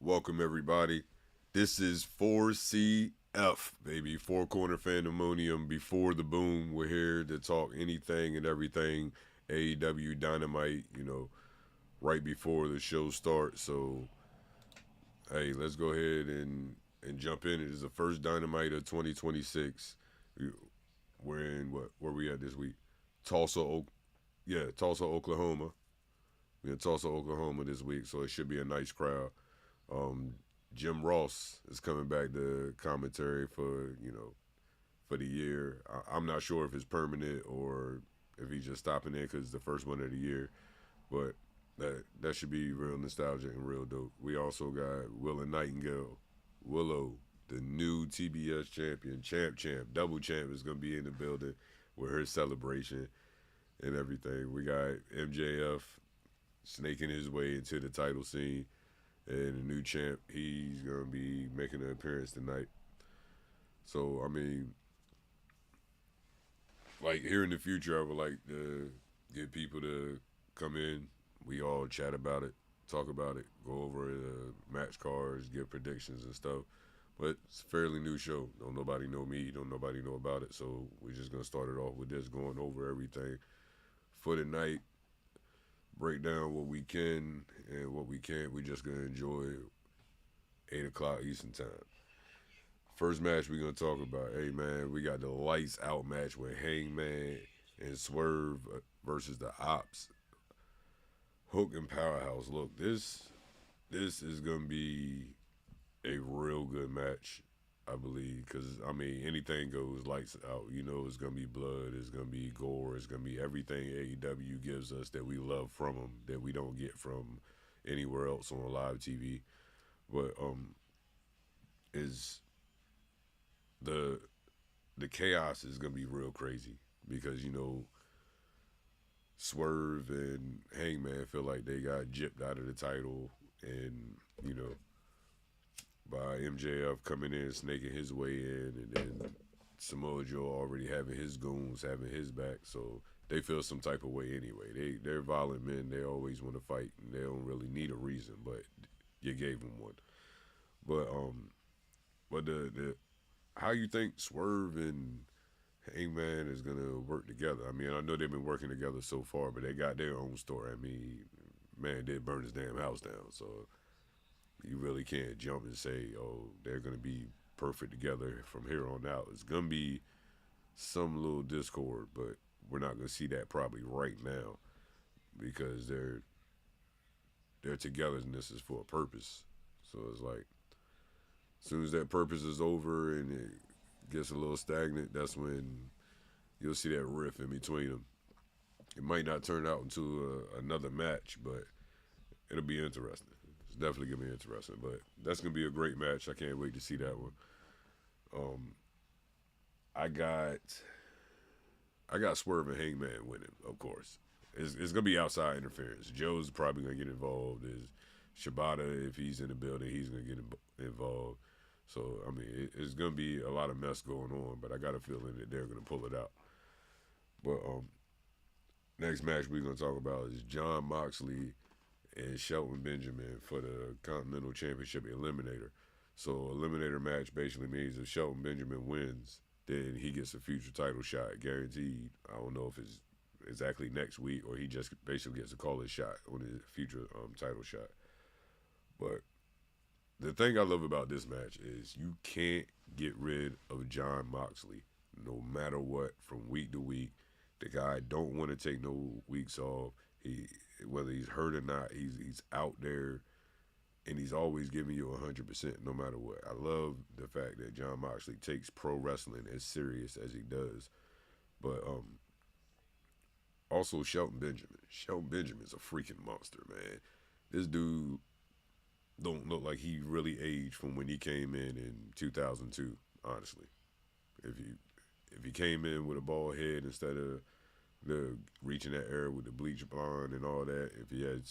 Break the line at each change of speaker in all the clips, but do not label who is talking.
Welcome everybody. This is 4CF, baby. Four Corner Fandemonium before the boom. We're here to talk anything and everything AEW Dynamite, right before the show starts. So, hey, let's go ahead and jump in. It is the first Dynamite of 2026. We're in what? Where we at this week? Tulsa, Tulsa, Oklahoma. We're in Tulsa, Oklahoma this week, so it should be a nice crowd. Um, Jim Ross is coming back to commentary for the year. I'm not sure if it's permanent or if he's just stopping in because it's the first one of the year, but that should be real nostalgic and real dope. We also got Willa Nightingale, Willow, the new TBS champion, champ, double champ is gonna be in the building with her celebration and everything. We got MJF snaking his way into the title scene. And the new champ, he's gonna be making an appearance tonight. So I mean, like here in the future, I would like to get people to come in. We all chat about it, talk about it, go over the match cards, give predictions and stuff. But it's a fairly new show. Don't nobody know me. Don't nobody know about it. So we're just gonna start it off with this, going over everything for the night. Break down what we can and what we can't. We just gonna enjoy 8 o'clock Eastern time. First match we gonna talk about. Hey man, we got the lights out match with Hangman and Swerve versus the Ops. Hook and Powerhouse. Look, this is gonna be a real good match, I believe, because I mean anything goes lights out. You know, it's gonna be blood, it's gonna be gore, it's gonna be everything AEW gives us that we love from them that we don't get from anywhere else on live TV. But is the the chaos is gonna be real crazy because Swerve and Hangman feel like they got gypped out of the title, and you know by MJF coming in, snaking his way in, and then Samoa Joe already having his goons having his back, so they feel some type of way anyway. They're violent men. They always want to fight, and they don't really need a reason, but you gave them one. But the how you think Swerve and Hangman is gonna work together? I mean, I know they've been working together so far, but they got their own story. I mean, man did burn his damn house down, so you really can't jump and say, oh, they're gonna be perfect together from here on out. It's gonna be some little discord, but we're not gonna see that probably right now because their togetherness is for a purpose. So it's like as soon as that purpose is over and it gets a little stagnant, that's when you'll see that rift in between them. It might not turn out into another match, but it'll be interesting. It's definitely gonna be interesting. But that's gonna be a great match. I can't wait to see that one. Um, I got Swerve and Hangman winning, of course. It's gonna be outside interference. Joe's probably gonna get involved. Is Shibata, if he's in the building, he's gonna get involved. So I mean, it's gonna be a lot of mess going on. But I got a feeling that they're gonna pull it out. But next match we're gonna talk about is John Moxley and Shelton Benjamin for the Continental Championship Eliminator. So Eliminator match basically means if Shelton Benjamin wins, then he gets a future title shot guaranteed. I don't know if it's exactly next week or he just basically gets to call his shot on his future title shot. But the thing I love about this match is you can't get rid of John Moxley no matter what from week to week. The guy don't want to take no weeks off. He whether he's hurt or not, he's out there and he's always giving you 100% no matter what. I love the fact that John Moxley takes pro wrestling as serious as he does. But also Shelton Benjamin. Shelton Benjamin's a freaking monster, man. This dude don't look like he really aged from when he came in 2002. Honestly, if he came in with a bald head instead of the reaching that era with the bleach blonde and all that, if he had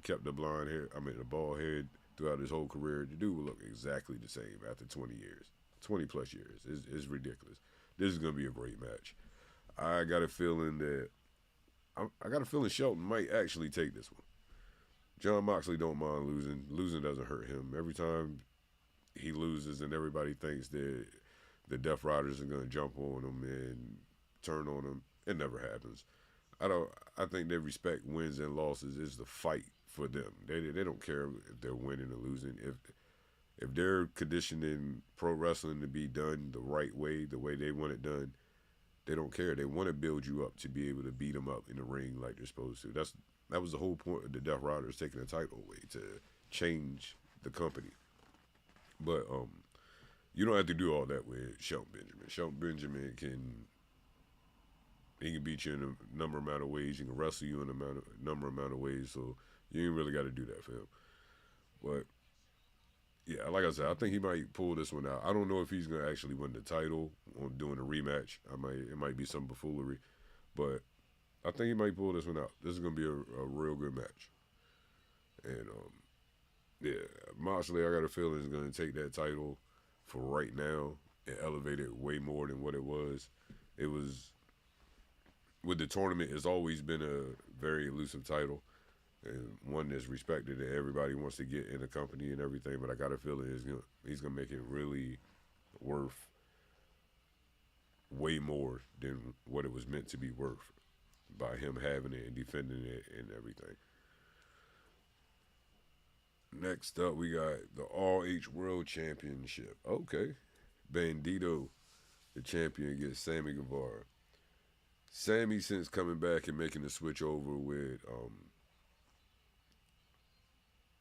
kept the blonde hair, I mean the bald head throughout his whole career, the dude would look exactly the same after 20 years, 20 plus years. It's ridiculous. This is gonna be a great match. I got a feeling that I got a feeling Shelton might actually take this one. John Moxley don't mind losing. Losing doesn't hurt him. Every time he loses, and everybody thinks that the Death Riders are gonna jump on him and turn on him, it never happens. I don't. I think they respect wins and losses. Is the fight for them. They don't care if they're winning or losing. If they're conditioning pro wrestling to be done the way they want it done, they don't care. They want to build you up to be able to beat them up in the ring like they're supposed to. That was the whole point of the Death Riders taking the title away to change the company. But you don't have to do all that with Shelton Benjamin. Shelton Benjamin can beat you in a number amount of ways. He can wrestle you in a number amount of ways. So you ain't really got to do that for him. But yeah, like I said, I think he might pull this one out. I don't know if he's gonna actually win the title on doing a rematch. It might be some buffoonery, but I think he might pull this one out. This is gonna be a real good match. And yeah, Moxley, I got a feeling is gonna take that title for right now and elevate it way more than what it was. It was with the tournament. It's always been a very elusive title and one that's respected and everybody wants to get in the company and everything. But I got a feeling he's gonna make it really worth way more than what it was meant to be worth by him having it and defending it and everything. Next up, we got the All H World Championship. Okay, Bandito, the champion, against Sammy Guevara. Sammy, since coming back and making the switch over with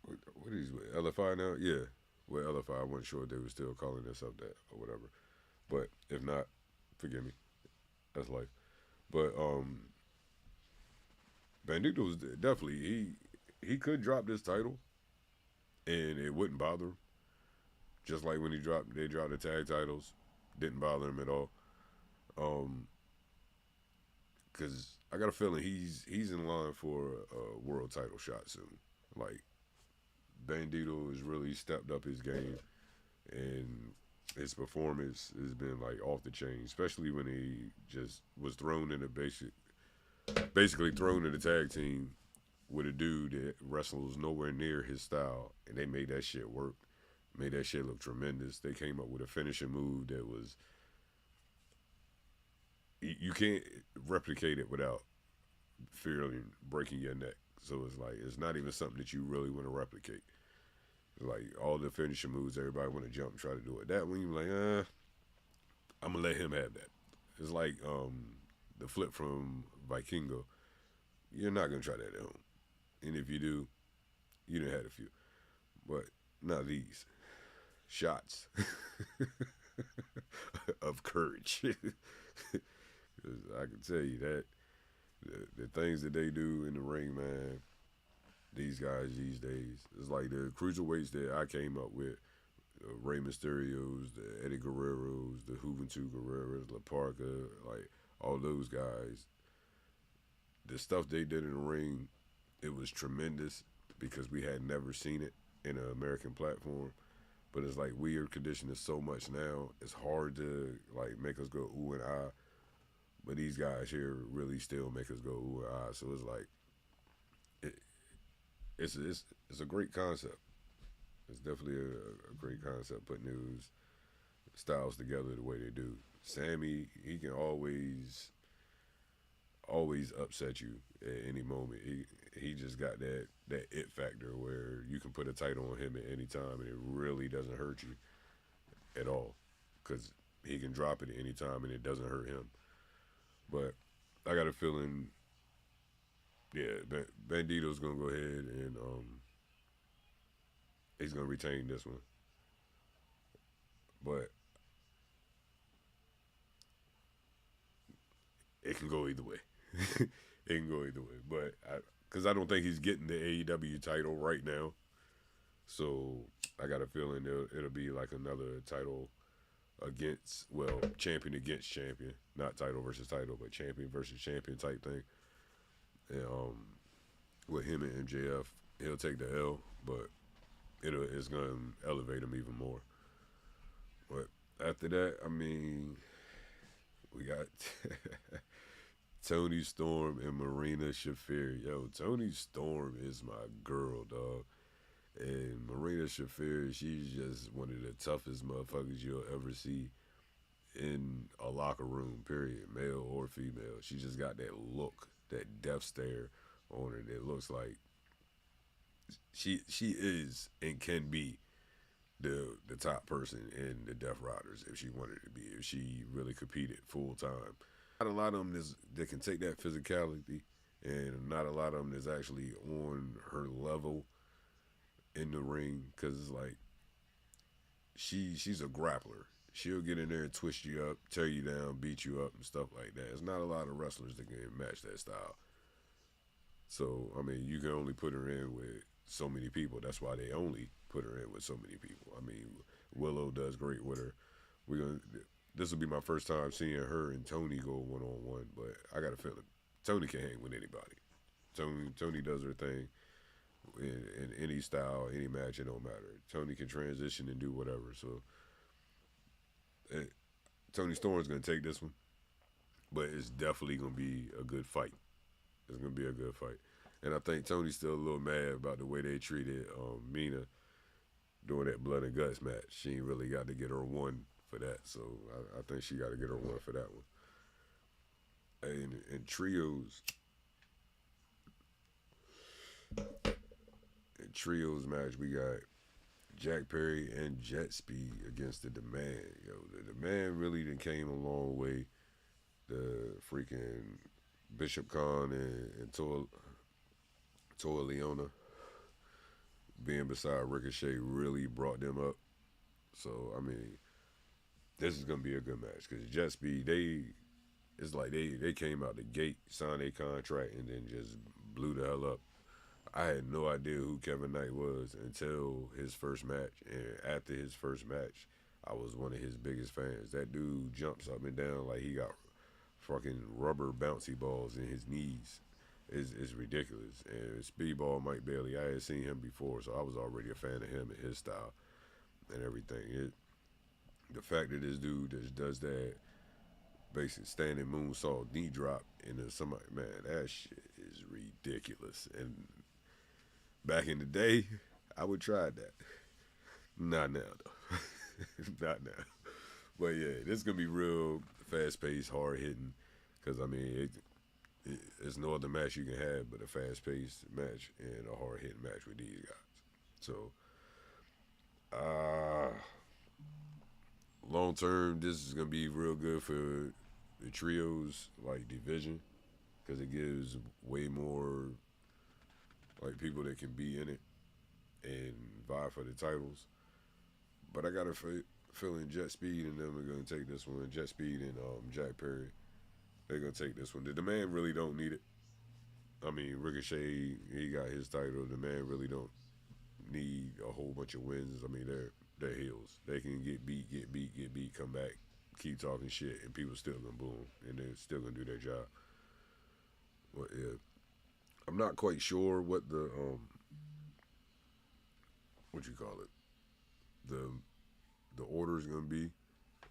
what is with LFI now? Yeah, with LFI. I wasn't sure if they were still calling themselves that or whatever. But if not, forgive me. That's life. But Bandito was definitely he could drop this title and it wouldn't bother him. Just like when they dropped the tag titles, didn't bother him at all. Um, because I got a feeling he's in line for a world title shot soon. Like Bandito has really stepped up his game, and his performance has been like off the chain, especially when he just was thrown in a basically thrown in the tag team with a dude that wrestles nowhere near his style, and they made that shit work, made that shit look tremendous. They came up with a finishing move that was you can't replicate it without fearing breaking your neck. So it's like it's not even something that you really want to replicate. Like all the finishing moves, everybody want to jump and try to do it. That one you like, I'm gonna let him have that. It's like the flip from Vikingo. You're not gonna try that at home, and if you do, you done had a few, but not these shots of courage. I can tell you that the things that they do in the ring, man. These guys these days, it's like the cruiserweights that I came up with: Rey Mysterios, the Eddie Guerreros, the Juventud Guerreros, La Parca, like all those guys. The stuff they did in the ring, it was tremendous because we had never seen it in an American platform. But it's like we are conditioned so much now. It's hard to like make us go ooh and ah. But these guys here really still make us go ooh and ah. So it's like it, it's a great concept. It's definitely a great concept putting those styles together the way they do. Sammy, he can always upset you at any moment. He just got that it factor where you can put a title on him at any time and it really doesn't hurt you at all because he can drop it at any time and it doesn't hurt him. But I got a feeling, yeah, Bandito's gonna go ahead and he's gonna retain this one. But it can go either way. It can go either way. But because I don't think he's getting the AEW title right now, so I got a feeling it'll be like another title against, well, champion against champion, not title versus title, but champion versus champion type thing. And with him and MJF, he'll take the L, but it's gonna elevate him even more. But after that, I mean, we got Tony Storm and Marina Shafir. Yo, Tony Storm is my girl, dog. And Marina Shafir, she's just one of the toughest motherfuckers you'll ever see in a locker room, period, male or female. She just got that look, that death stare on her that looks like she is and can be the top person in the Death Riders if she wanted to be, if she really competed full time. Not a lot of them that can take that physicality, and not a lot of them is actually on her level in the ring because it's like she's a grappler. She'll get in there and twist you up, tear you down, beat you up, and stuff like that. There's not a lot of wrestlers that can match that style. So I mean, you can only put her in with so many people. That's why they only put her in with so many people. I mean, Willow does great with her. We're gonna. This will be my first time seeing her and Tony go 1-on-1, but I got a feeling Tony can hang with anybody. Tony does her thing in any style, any match. It don't matter. Tony can transition and do whatever. So eh, Tony Storm's gonna take this one, but it's definitely gonna be a good fight. It's gonna be a good fight, and I think Tony's still a little mad about the way they treated Mina during that blood and guts match. She ain't really got to get her one for that, so I think she got to get her one for that one. And in trios, match, we got Jack Perry and Jet Speed against the Demand. Yo, the Demand really done came a long way. The freaking Bishop Khan and Toa Leona being beside Ricochet really brought them up. So I mean, this is gonna be a good match because Jet Speed, it's like they came out the gate, signed a contract, and then just blew the hell up. I had no idea who Kevin Knight was until his first match, and after his first match, I was one of his biggest fans. That dude jumps up and down like he got fucking rubber bouncy balls in his knees. Is ridiculous. And Speedball Mike Bailey, I had seen him before, so I was already a fan of him and his style and everything. The fact that this dude just does that basic standing moonsault knee drop into somebody, man, that shit is ridiculous. And back in the day, I would try that. Not now, though. Not now. But yeah, this is gonna be real fast paced, hard hitting. Cause I mean, it's no other match you can have but a fast paced match and a hard hitting match with these guys. So, uh, long term, this is gonna be real good for the trios like division because it gives way more like people that can be in it and vie for the titles. But I got a feeling Jet Speed and them are gonna take this one. Jet Speed and Jack Perry, they're gonna take this one. The Demand really don't need it. I mean, Ricochet, he got his title. The man really don't need a whole bunch of wins. I mean, they're heels. They can get beat, come back, keep talking shit, and people still gonna boo them, and they're still gonna do their job. But yeah, I'm not quite sure what the what you call it, the order is gonna be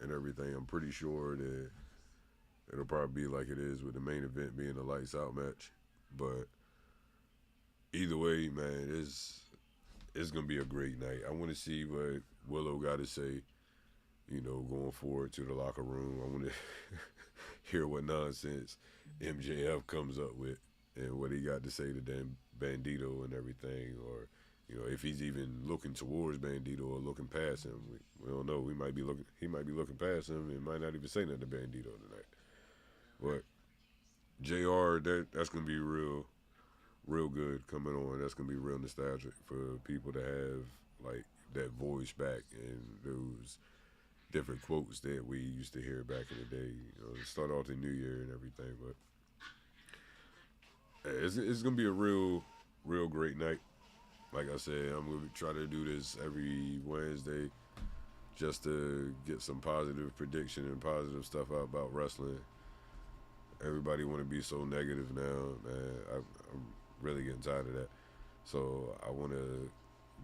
and everything. I'm pretty sure that it'll probably be like it is with the main event being a lights out match. But either way, man, it's gonna be a great night. I want to see what Willow got to say. You know, going forward to the locker room. I want to hear what nonsense MJF comes up with and what he got to say to Dan Bandito and everything, or you know, if he's even looking towards Bandito or looking past him. We don't know. He might be looking past him and might not even say nothing to Bandito tonight. But JR, that's gonna be real good coming on. That's gonna be real nostalgic for people to have like that voice back and those different quotes that we used to hear back in the day. You know, start off the new year and everything. But it's gonna be a real great night. Like I said, I'm gonna try to do this every Wednesday just to get some positive prediction and positive stuff out about wrestling. Everybody want to be so negative now, man. I'm really getting tired of that. So I want to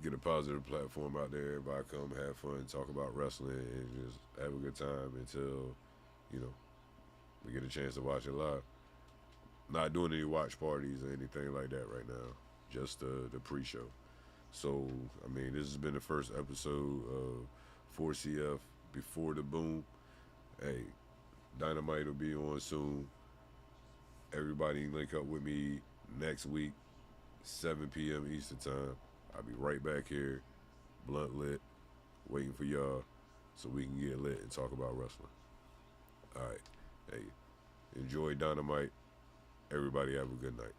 get a positive platform out there. Everybody come have fun, talk about wrestling, and just have a good time until, you know, we get a chance to watch it live. Not doing any watch parties or anything like that right now. Just the pre-show. So I mean, this has been the first episode of 4CF before the boom. Hey, Dynamite will be on soon. Everybody link up with me next week, 7 p.m. Eastern Time. I'll be right back here, blunt lit, waiting for y'all so we can get lit and talk about wrestling. All right. Hey, enjoy Dynamite. Everybody have a good night.